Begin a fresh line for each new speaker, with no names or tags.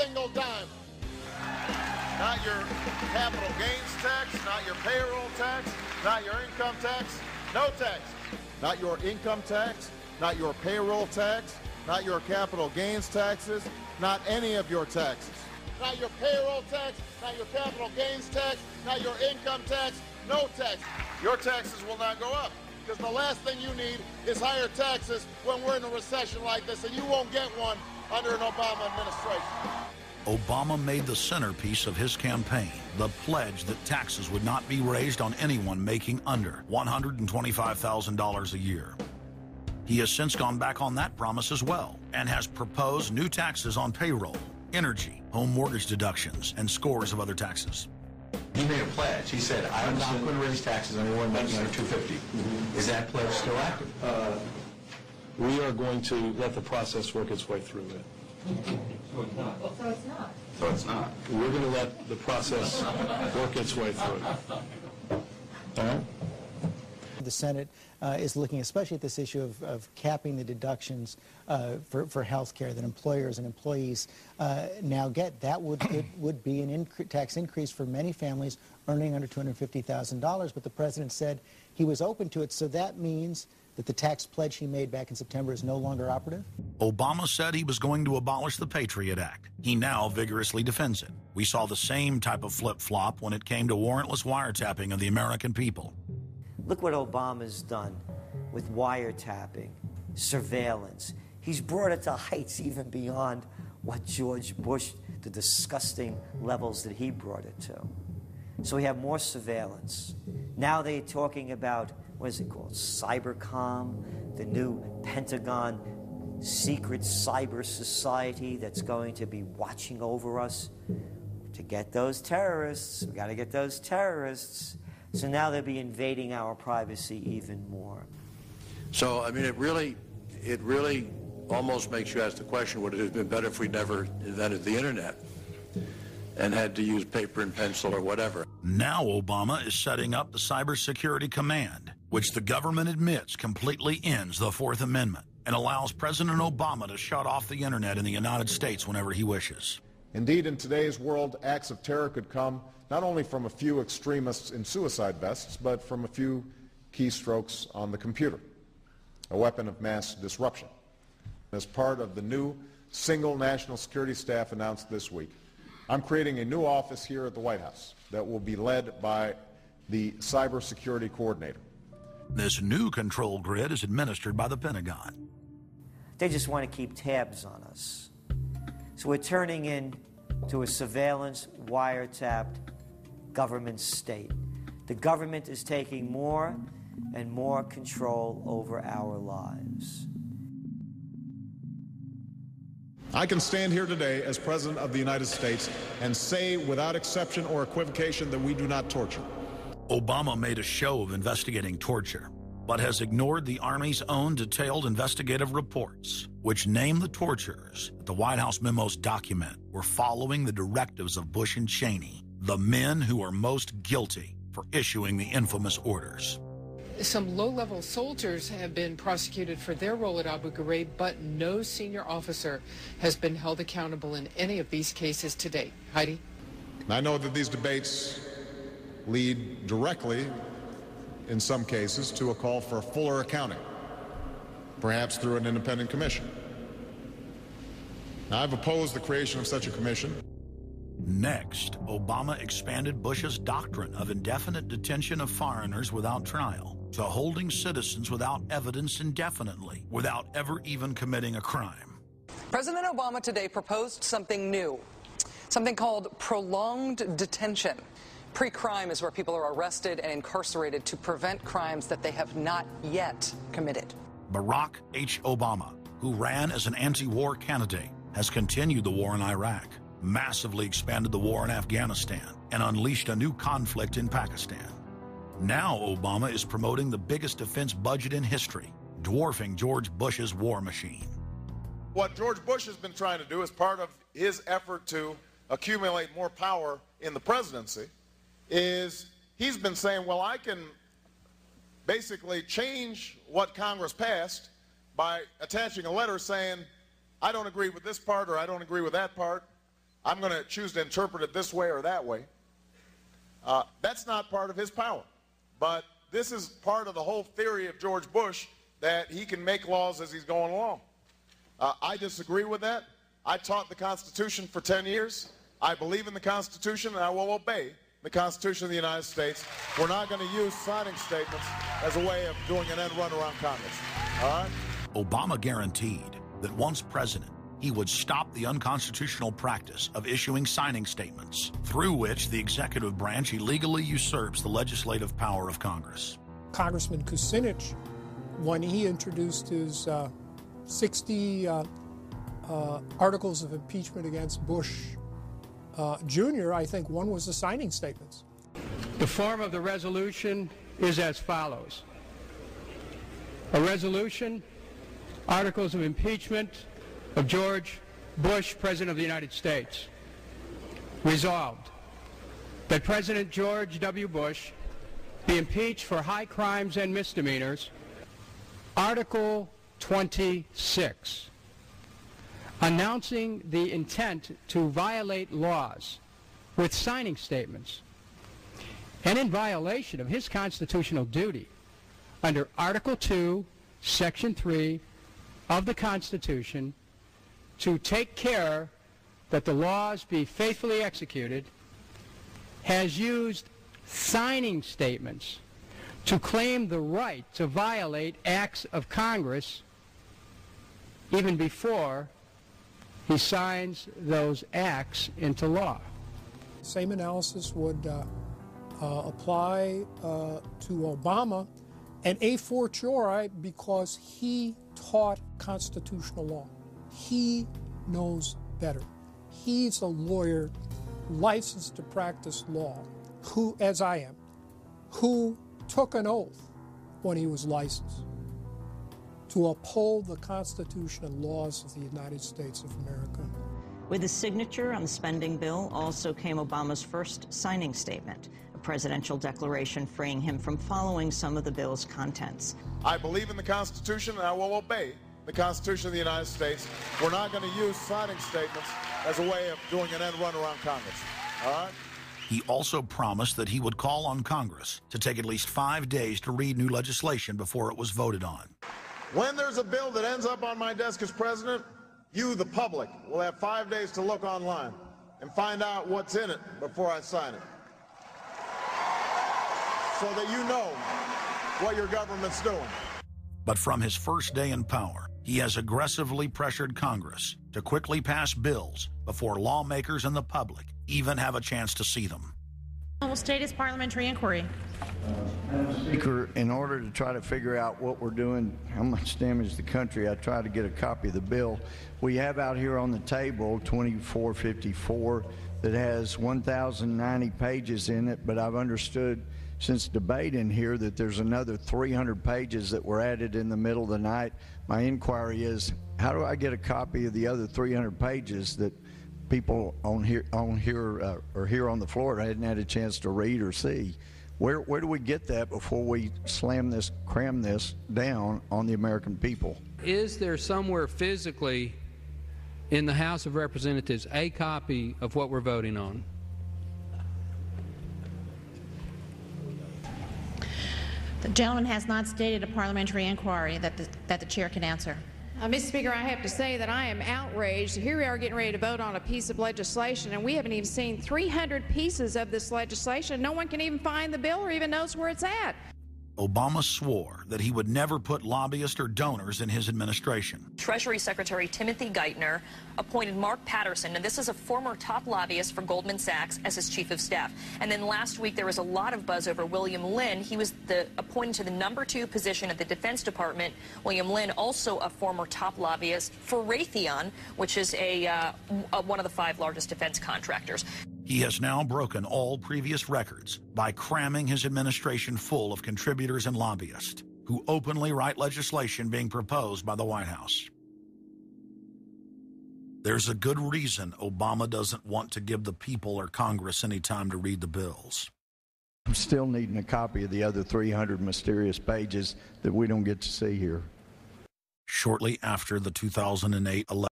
single dime. Not your capital gains tax, not your payroll tax, not your income tax, no tax. Not your income tax, not your payroll tax, not your capital gains taxes, not any of your taxes. Not your payroll tax, not your capital gains tax, not your income tax, no tax. Your taxes will not go up, because the last thing you need is higher taxes when we're in a recession like this, and you won't get one under an Obama administration.
Obama made the centerpiece of his campaign the pledge that taxes would not be raised on anyone making under $125,000 a year. He has since gone back on that promise as well and has proposed new taxes on payroll, energy, home mortgage deductions, and scores of other taxes.
He made a pledge. He said, I'm not going to raise taxes on anyone making under $250,000. Is that pledge still active?
We are going to let the process work its way through it.
So it's not.
So it's not.
So it's not.
We're going to let the process work its way through it. All right?
The Senate is looking especially at this issue of capping the deductions for health care that employers and employees now get. That would be an tax increase for many families earning under $250,000, but the president said he was open to it, so that means that the tax pledge he made back in September is no longer operative?
Obama said he was going to abolish the Patriot Act. He now vigorously defends it. We saw the same type of flip-flop when it came to warrantless wiretapping of the American people.
Look what Obama's done with wiretapping, surveillance. He's brought it to heights even beyond what George Bush, the disgusting levels that he brought it to. So we have more surveillance. Now they're talking about, what is it called, Cybercom, the new Pentagon secret cyber society that's going to be watching over us to get those terrorists. We got to get those terrorists. So now they'll be invading our privacy even more.
So, I mean, it really almost makes you ask the question, would it have been better if we never invented the internet and had to use paper and pencil or whatever?
Now Obama is setting up the Cybersecurity Command, which the government admits completely ends the Fourth Amendment and allows President Obama to shut off the internet in the United States whenever he wishes.
Indeed, in today's world, acts of terror could come not only from a few extremists in suicide vests, but from a few keystrokes on the computer, a weapon of mass disruption. As part of the new single national security staff announced this week, I'm creating a new office here at the White House that will be led by the cybersecurity coordinator.
This new control grid is administered by the Pentagon.
They just want to keep tabs on us. So we're turning into a surveillance, wiretapped government state. The government is taking more and more control over our lives.
I can stand here today as President of the United States and say without exception or equivocation that we do not torture.
Obama made a show of investigating torture, but has ignored the Army's own detailed investigative reports, which name the torturers that the White House memos document were following the directives of Bush and Cheney, the men who are most guilty for issuing the infamous orders.
Some low-level soldiers have been prosecuted for their role at Abu Ghraib, but no senior officer has been held accountable in any of these cases to date. Heidi?
I know that these debates lead directly, in some cases, to a call for fuller accounting, perhaps through an independent commission. Now, I've opposed the creation of such a commission.
Next, Obama expanded Bush's doctrine of indefinite detention of foreigners without trial to holding citizens without evidence indefinitely, without ever even committing a crime.
President Obama today proposed something new, something called prolonged detention. Pre-crime is where people are arrested and incarcerated to prevent crimes that they have not yet committed.
Barack H. Obama, who ran as an anti-war candidate, has continued the war in Iraq, massively expanded the war in Afghanistan, and unleashed a new conflict in Pakistan. Now Obama is promoting the biggest defense budget in history, dwarfing George Bush's war machine.
What George Bush has been trying to do as part of his effort to accumulate more power in the presidency is he's been saying, well, I can basically change what Congress passed by attaching a letter saying, I don't agree with this part or I don't agree with that part. I'm going to choose to interpret it this way or that way. That's not part of his power. But this is part of the whole theory of George Bush, that he can make laws as he's going along. I disagree with that. I taught the Constitution for 10 years. I believe in the Constitution, and I will obey the Constitution of the United States. We're not going to use signing statements as a way of doing an end run around Congress. All right?
Obama guaranteed that once president, he would stop the unconstitutional practice of issuing signing statements, through which the executive branch illegally usurps the legislative power of Congress.
Congressman Kucinich, when he introduced his 60 articles of impeachment against Bush Jr., I think one was the signing statements.
The form of the resolution is as follows. A resolution, articles of impeachment of George Bush, President of the United States. Resolved, that President George W. Bush be impeached for high crimes and misdemeanors. Article 26, announcing the intent to violate laws with signing statements, and in violation of his constitutional duty under Article 2, Section 3 of the Constitution, to take care that the laws be faithfully executed, has used signing statements to claim the right to violate acts of Congress even before he signs those acts into law.
Same analysis would apply to Obama, and a fortiori because he taught constitutional law. He knows better. He's a lawyer licensed to practice law, who, as I am, who took an oath when he was licensed to uphold the Constitution and laws of the United States of America.
With his signature on the spending bill also came Obama's first signing statement, a presidential declaration freeing him from following some of the bill's contents.
I believe in the Constitution, and I will obey the Constitution of the United States. We're not going to use signing statements as a way of doing an end run around Congress. All right?
He also promised that he would call on Congress to take at least 5 days to read new legislation before it was voted on.
When there's a bill that ends up on my desk as president, you, the public, will have 5 days to look online and find out what's in it before I sign it, so that you know what your government's doing.
But from his first day in power, he has aggressively pressured Congress to quickly pass bills before lawmakers and the public even have a chance to see them.
Will state his parliamentary inquiry.
Speaker, in order to try to figure out what we're doing, how much damage the country, I tried to get a copy of the bill. We have out here on the table 2454 that has 1,090 pages in it, but I've understood since debate in here that there's another 300 pages that were added in the middle of the night. My inquiry is, how do I get a copy of the other 300 pages that people on here on the floor hadn't had a chance to read or see? Where do we get that before we cram this down on the American people?
Is there somewhere physically in the House of Representatives a copy of what we're voting on?
The gentleman has not stated a parliamentary inquiry that the chair can answer.
Mr. Speaker, I have to say that I am outraged. Here we are getting ready to vote on a piece of legislation, and we haven't even seen 300 pieces of this legislation. No one can even find the bill or even knows where it's at.
Obama swore that he would never put lobbyists or donors in his administration.
Treasury Secretary Timothy Geithner appointed Mark Patterson, and this is a former top lobbyist for Goldman Sachs, as his chief of staff. And then last week there was a lot of buzz over William Lynn. He was appointed to the #2 position at the Defense Department. William Lynn, also a former top lobbyist for Raytheon, which is one of the 5 largest defense contractors.
He has now broken all previous records by cramming his administration full of contributors and lobbyists who openly write legislation being proposed by the White House. There's a good reason Obama doesn't want to give the people or Congress any time to read the bills.
I'm still needing a copy of the other 300 mysterious pages that we don't get to see here.
Shortly after the 2008 election,